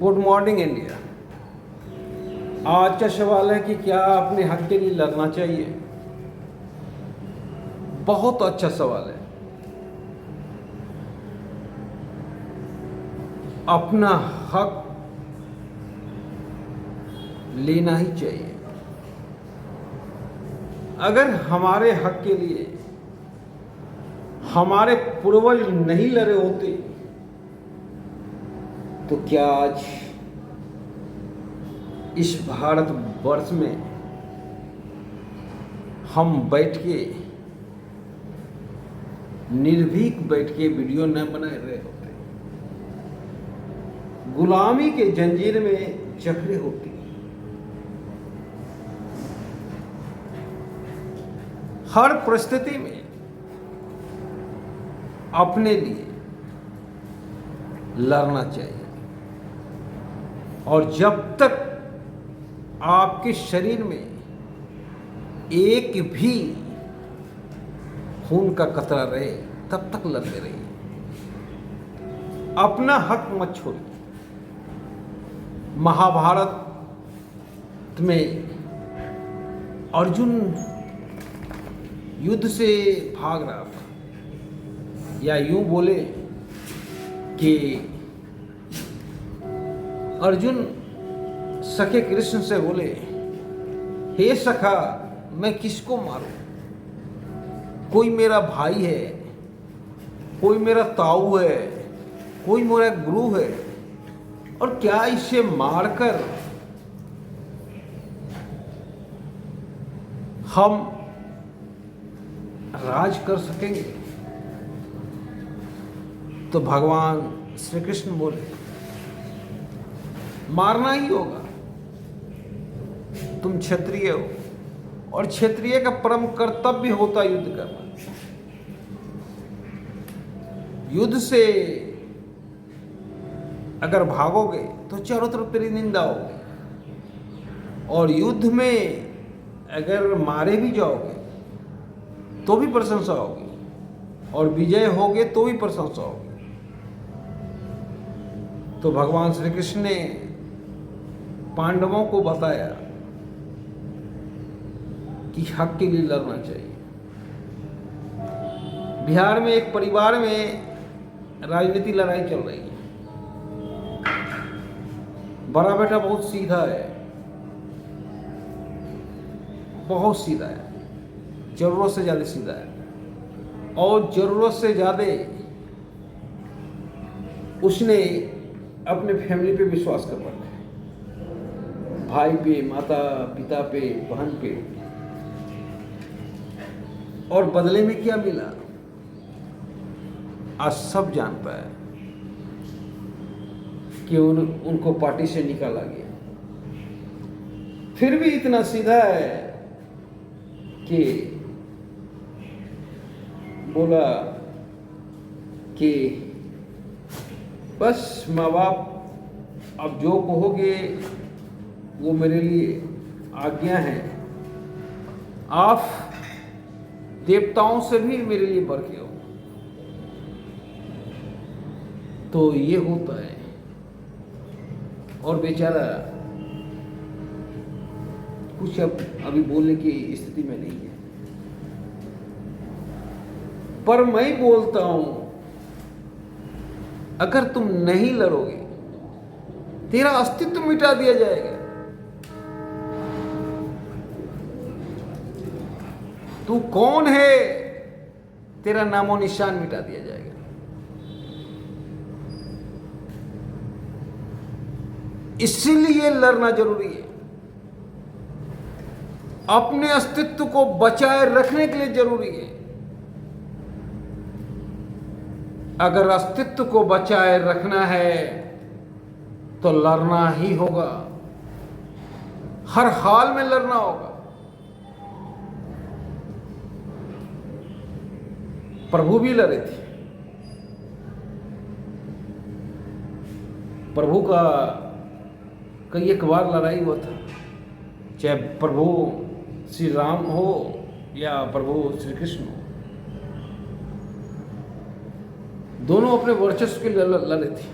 Good morning India. आज का सवाल है कि क्या अपने हक के लिए लड़ना चाहिए। बहुत अच्छा सवाल है। अपना हक लेना ही चाहिए। अगर हमारे हक के लिए हमारे पूर्वज नहीं लड़े होते तो क्या आज इस भारत वर्ष में हम बैठ के निर्भीक बैठ के वीडियो न बना रहे होते, गुलामी के जंजीर में जकड़े होते। हर परिस्थिति में अपने लिए लड़ना चाहिए और जब तक आपके शरीर में एक भी खून का कतरा रहे तब तक लड़ते रहिए। अपना हक मत छोड़िए। महाभारत में अर्जुन युद्ध से भाग रहा था, या यूं बोले कि अर्जुन सखे कृष्ण से बोले, हे सखा मैं किसको मारूं? कोई मेरा भाई है, कोई मेरा ताऊ है, कोई मेरा गुरु है, और क्या इसे मारकर हम राज कर सकेंगे? तो भगवान श्री कृष्ण बोले, मारना ही होगा। तुम क्षत्रिय हो और क्षत्रिय का परम कर्तव्य होता युद्ध करना। युद्ध से अगर भागोगे तो चारों तरफ तेरी निंदा होगी, और युद्ध में अगर मारे भी जाओगे तो भी प्रशंसा होगी, और विजय होगे तो भी प्रशंसा होगी। तो भगवान श्री कृष्ण ने पांडवों को बताया कि हक के लिए लड़ना चाहिए। बिहार में एक परिवार में राजनीतिक लड़ाई चल रही है। बड़ा बेटा बहुत सीधा है, बहुत सीधा है, जरूरत से ज्यादा सीधा है, और जरूरत से ज्यादा उसने अपने फैमिली पे विश्वास कर रखा है, भाई पे, माता पिता पे, बहन पे। और बदले में क्या मिला आज सब जान पाया कि उनको पार्टी से निकाला गया। फिर भी इतना सीधा है कि बोला कि बस माँ बाप अब जो कहोगे वो मेरे लिए आज्ञा है, आप देवताओं से भी मेरे लिए बढ़ के हो। तो ये होता है, और बेचारा कुछ अभी बोलने की स्थिति में नहीं है। पर मैं बोलता हूं, अगर तुम नहीं लड़ोगे तेरा अस्तित्व मिटा दिया जाएगा। तू कौन है तेरा नामो निशान मिटा दिया जाएगा। इसीलिए लड़ना जरूरी है। अपने अस्तित्व को बचाए रखने के लिए जरूरी है। अगर अस्तित्व को बचाए रखना है तो लड़ना ही होगा, हर हाल में लड़ना होगा। प्रभु भी लड़े थे। प्रभु का कई एक बार लड़ाई हुआ था, चाहे प्रभु श्री राम हो या प्रभु श्री कृष्ण हो, दोनों अपने वर्चस्व के लिए लड़े थे।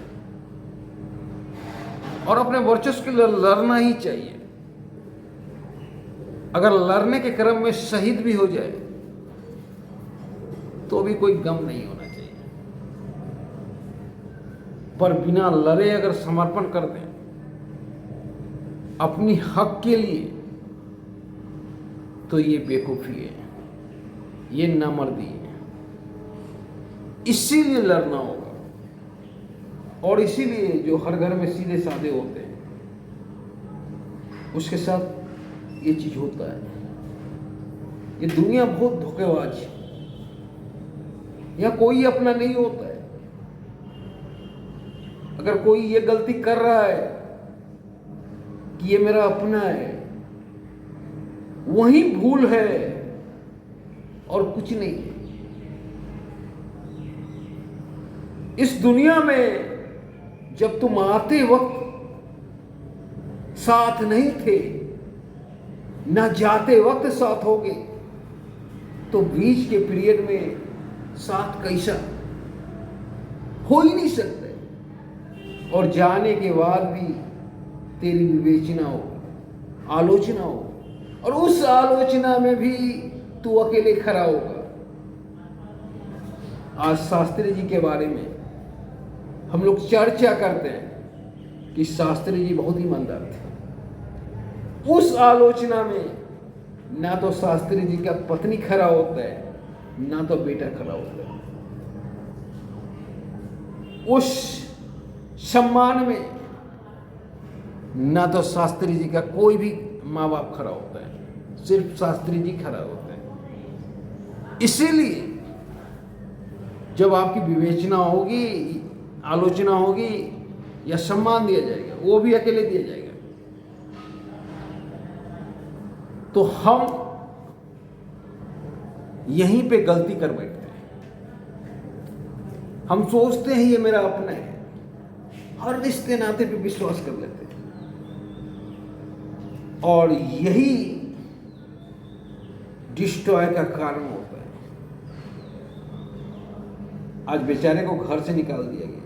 और अपने वर्चस्व के लिए लड़ना ही चाहिए। अगर लड़ने के क्रम में शहीद भी हो जाए तो भी कोई गम नहीं होना चाहिए, पर बिना लड़े अगर समर्पण कर दें अपनी हक के लिए तो ये बेवकूफी है, ये नामर्दी है। इसीलिए लड़ना होगा, और इसीलिए जो हर घर में सीधे साधे होते हैं उसके साथ ये चीज होता है। ये दुनिया बहुत धोखेबाज है, यहां कोई अपना नहीं होता है। अगर कोई ये गलती कर रहा है कि ये मेरा अपना है, वही भूल है और कुछ नहीं है। इस दुनिया में जब तुम आते वक्त साथ नहीं थे, ना जाते वक्त साथ होगे, तो बीच के पीरियड में साथ कैसा हो ही नहीं सकते। और जाने के बाद भी तेरी विवेचना हो, आलोचना हो, और उस आलोचना में भी तू अकेले खड़ा होगा। आज शास्त्री जी के बारे में हम लोग चर्चा करते हैं कि शास्त्री जी बहुत ईमानदार थे। उस आलोचना में ना तो शास्त्री जी का पत्नी खड़ा होता है, ना तो बेटा खड़ा होता है। उस सम्मान में ना तो शास्त्री जी का कोई भी माँ बाप खड़ा होता है, सिर्फ शास्त्री जी खड़ा होता है। इसीलिए जब आपकी विवेचना होगी, आलोचना होगी या सम्मान दिया जाएगा, वो भी अकेले दिया जाएगा। तो हम यहीं पे गलती कर बैठते हैं। हम सोचते हैं ये मेरा अपना है, हर रिश्ते नाते पे विश्वास कर लेते हैं, और यही डिस्ट्रॉय का कारण होता है। आज बेचारे को घर से निकाल दिया गया,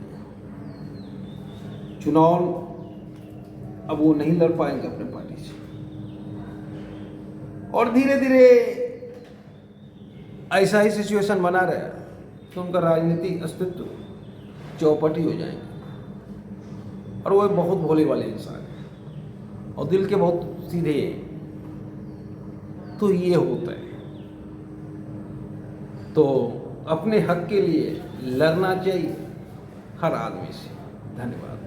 चुनाव अब वो नहीं लड़ पाएंगे अपने पार्टी से, और धीरे धीरे ऐसा ही सिचुएशन बना रहा तो उनका राजनीतिक अस्तित्व चौपटी हो जाएंगे। और वो बहुत भोले वाले इंसान है और दिल के बहुत सीधे हैं। तो ये होता है। तो अपने हक के लिए लड़ना चाहिए हर आदमी से। धन्यवाद।